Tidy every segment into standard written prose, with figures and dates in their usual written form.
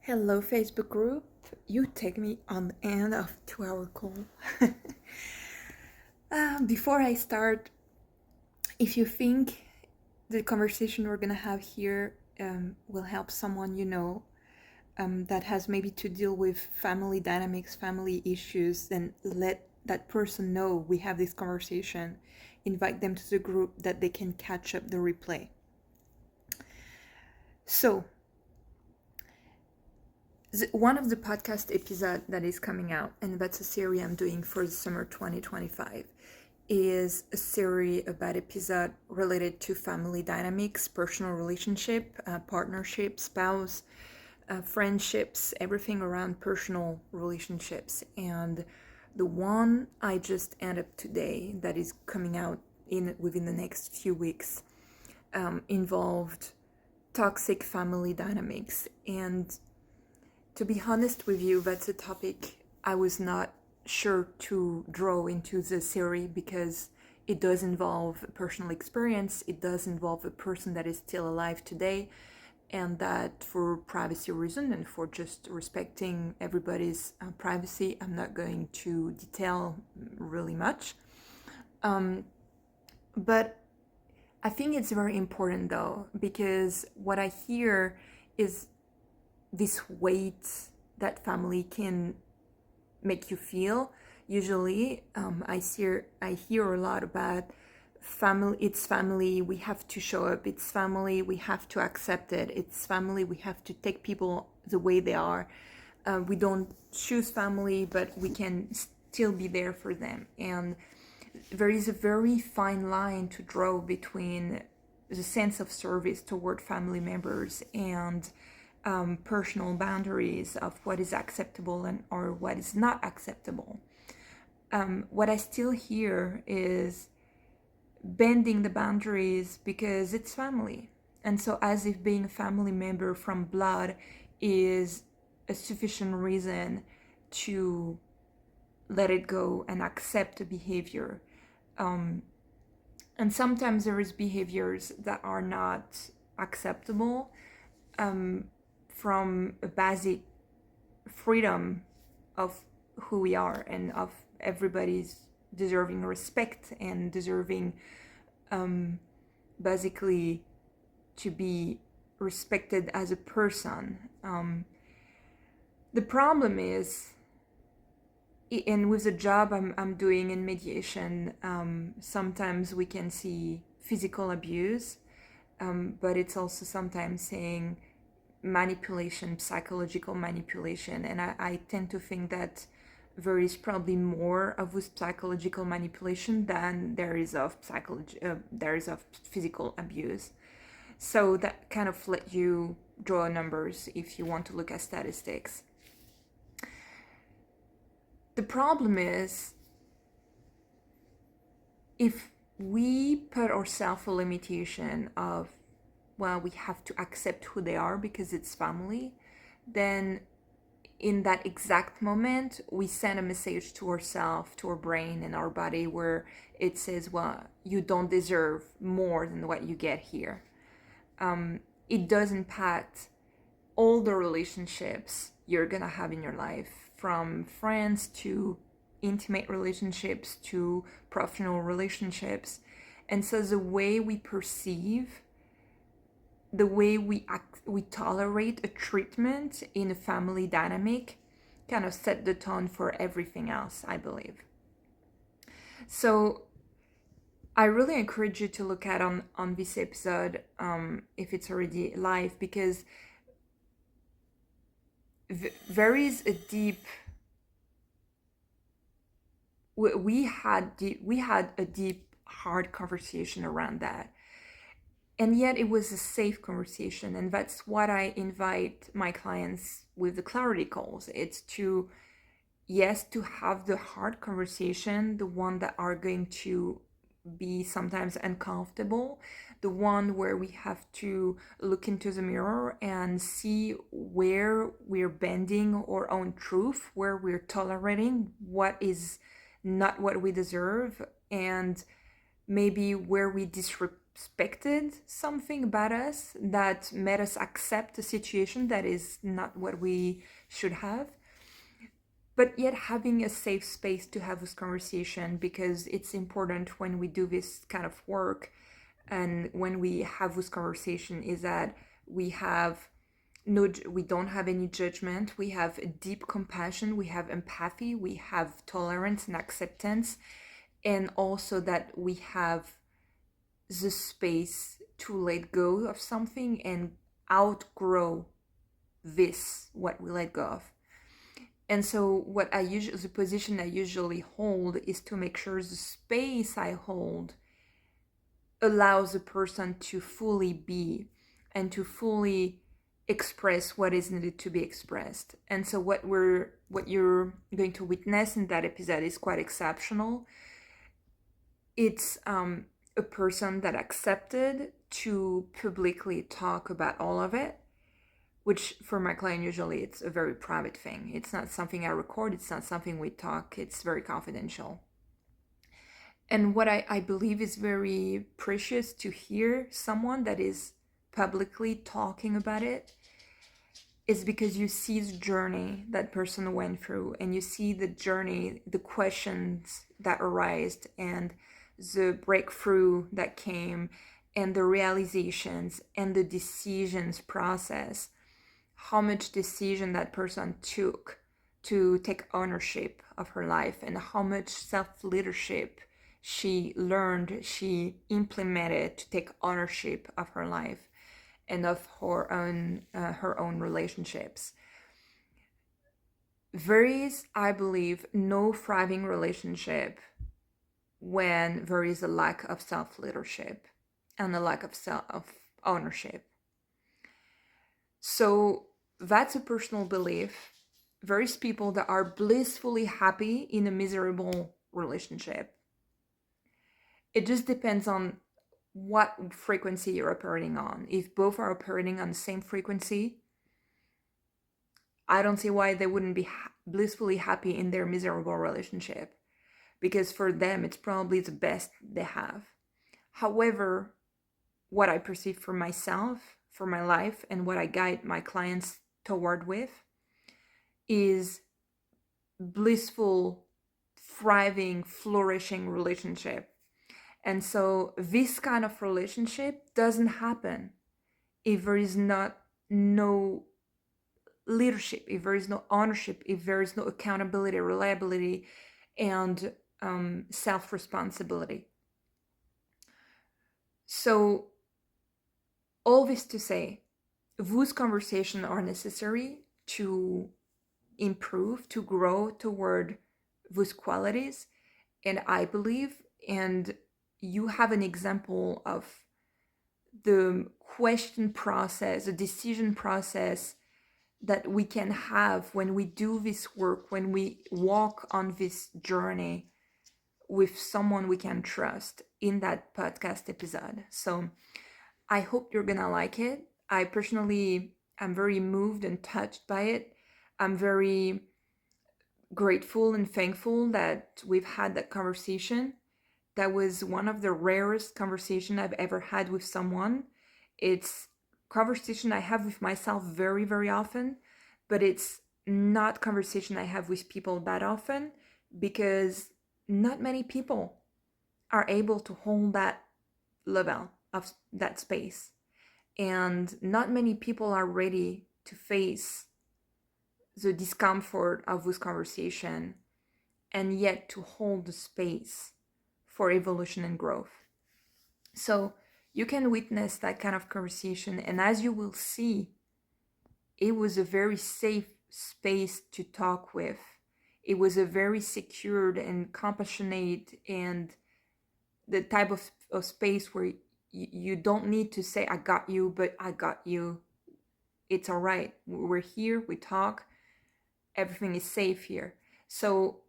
Hello, Facebook group. You take me on the end of 2-hour call. Before I start, if you think the conversation we're gonna have here will help someone that has maybe to deal with family dynamics, family issues, then let that person know we have this conversation. Invite them to the group that they can catch up the replay. So, one of the podcast episodes that is coming out, and that's a series I'm doing for the summer 2025, is a series about episode related to family dynamics, personal relationship, partnership, spouse, friendships, everything around personal relationships. And the one I just ended up today that is coming out within the next few weeks involved toxic family dynamics. And to be honest with you, that's a topic I was not sure to draw into the series because it does involve personal experience. It does involve a person that is still alive today, and that for privacy reason and for just respecting everybody's privacy, I'm not going to detail really much. But I think it's very important though, because what I hear is this weight that family can make you feel. Usually, I hear a lot about family. It's family. We have to show up. It's family. We have to accept it. It's family. We have to take people the way they are. We don't choose family, but we can still be there for them. And there is a very fine line to draw between the sense of service toward family members and personal boundaries of what is acceptable or what is not acceptable. What I still hear is bending the boundaries because it's family. And so as if being a family member from blood is a sufficient reason to let it go and accept a behavior. And sometimes there is behaviors that are not acceptable. From a basic freedom of who we are and of everybody's deserving respect and deserving basically to be respected as a person. The problem is, and with the job I'm doing in mediation, sometimes we can see physical abuse, but it's also sometimes saying manipulation, psychological manipulation. And I tend to think that there is probably more of psychological manipulation than there is of physical abuse. So that kind of let you draw numbers if you want to look at statistics. The problem is, if we put ourselves a limitation of, well, we have to accept who they are because it's family, then in that exact moment, we send a message to ourselves, to our brain and our body, where it says, well, you don't deserve more than what you get here. It does impact all the relationships you're gonna have in your life, from friends to intimate relationships to professional relationships. And so the way we perceive, the way we tolerate a treatment in a family dynamic kind of set the tone for everything else, I believe. So I really encourage you to look at on this episode, if it's already live, because there is a deep, we had a deep, hard conversation around that. And yet it was a safe conversation. And that's what I invite my clients with the clarity calls. It's to have the hard conversation, the one that are going to be sometimes uncomfortable, the one where we have to look into the mirror and see where we're bending our own truth, where we're tolerating what is not what we deserve, and maybe where we expected something about us that made us accept a situation that is not what we should have, but yet having a safe space to have this conversation, because it's important when we do this kind of work and when we have this conversation, is that we have we don't have any judgment, we have a deep compassion, we have empathy, we have tolerance and acceptance, and also that we have the space to let go of something and outgrow this what we let go of. And so what I usually, the position I usually hold is to make sure the space I hold allows a person to fully be and to fully express what is needed to be expressed. And so what you're going to witness in that episode is quite exceptional. It's a person that accepted to publicly talk about all of it, which for my client usually it's a very private thing. It's not something I record, it's not something we talk, it's very confidential. And what I believe is very precious to hear someone that is publicly talking about it is because you see the journey that person went through, and you see the journey, the questions that arise, and the breakthrough that came, and the realizations and the decisions process, how much decision that person took to take ownership of her life, and how much self-leadership she learned, she implemented to take ownership of her life and of her own relationships. There is, I believe, no thriving relationship when there is a lack of self-leadership and a lack of ownership. So that's a personal belief. There is people that are blissfully happy in a miserable relationship. It just depends on what frequency you're operating on. If both are operating on the same frequency, I don't see why they wouldn't be blissfully happy in their miserable relationship, because for them it's probably the best they have. However, what I perceive for myself, for my life, and what I guide my clients toward with is blissful, thriving, flourishing relationship. And so this kind of relationship doesn't happen if there is no leadership, if there is no ownership, if there is no accountability, reliability, and self-responsibility. So all this to say, those conversations are necessary to improve, to grow toward those qualities. And I believe, and you have an example of the question process, the decision process that we can have when we do this work, when we walk on this journey with someone we can trust in that podcast episode. So I hope you're gonna like it. I personally am very moved and touched by it. I'm very grateful and thankful that we've had that conversation. That was one of the rarest conversations I've ever had with someone. It's conversation I have with myself very, very often, but it's not conversation I have with people that often, because not many people are able to hold that level of that space. And not many people are ready to face the discomfort of this conversation and yet to hold the space for evolution and growth. So you can witness that kind of conversation, and as you will see, it was a very safe space to talk with. It was a very secured and compassionate, and the type of space where you don't need to say, I got you, but I got you. It's all right. We're here, we talk, everything is safe here. So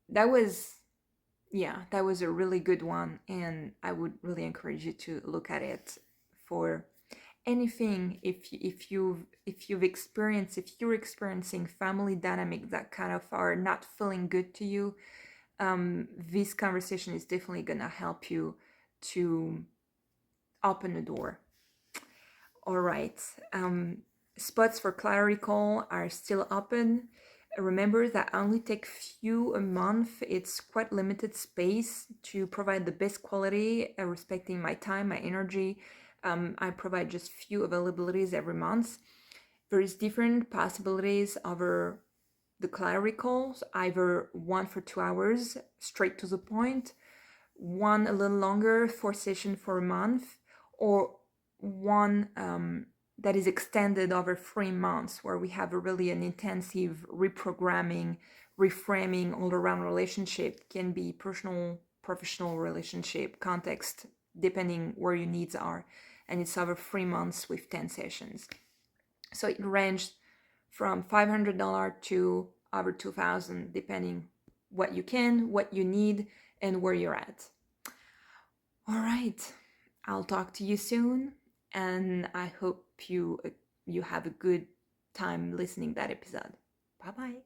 that was a really good one, and I would really encourage you to look at it for anything. If you're experiencing family dynamics that kind of are not feeling good to you, this conversation is definitely gonna help you to open a door. All right. Spots for clarity call are still open. Remember that I only take few a month. It's quite limited space to provide the best quality, respecting my time, my energy. I provide just few availabilities every month. There is different possibilities over the clarity calls, either one for 2 hours, straight to the point, one a little longer, 4 sessions for a month, or one that is extended over 3 months, where we have really an intensive reprogramming, reframing all around relationship. Can be personal, professional relationship, context, depending where your needs are. And it's over 3 months with 10 sessions. So it ranged from $500 to over $2,000, depending what you can, what you need, and where you're at. All right, I'll talk to you soon, and I hope you have a good time listening to that episode. Bye-bye.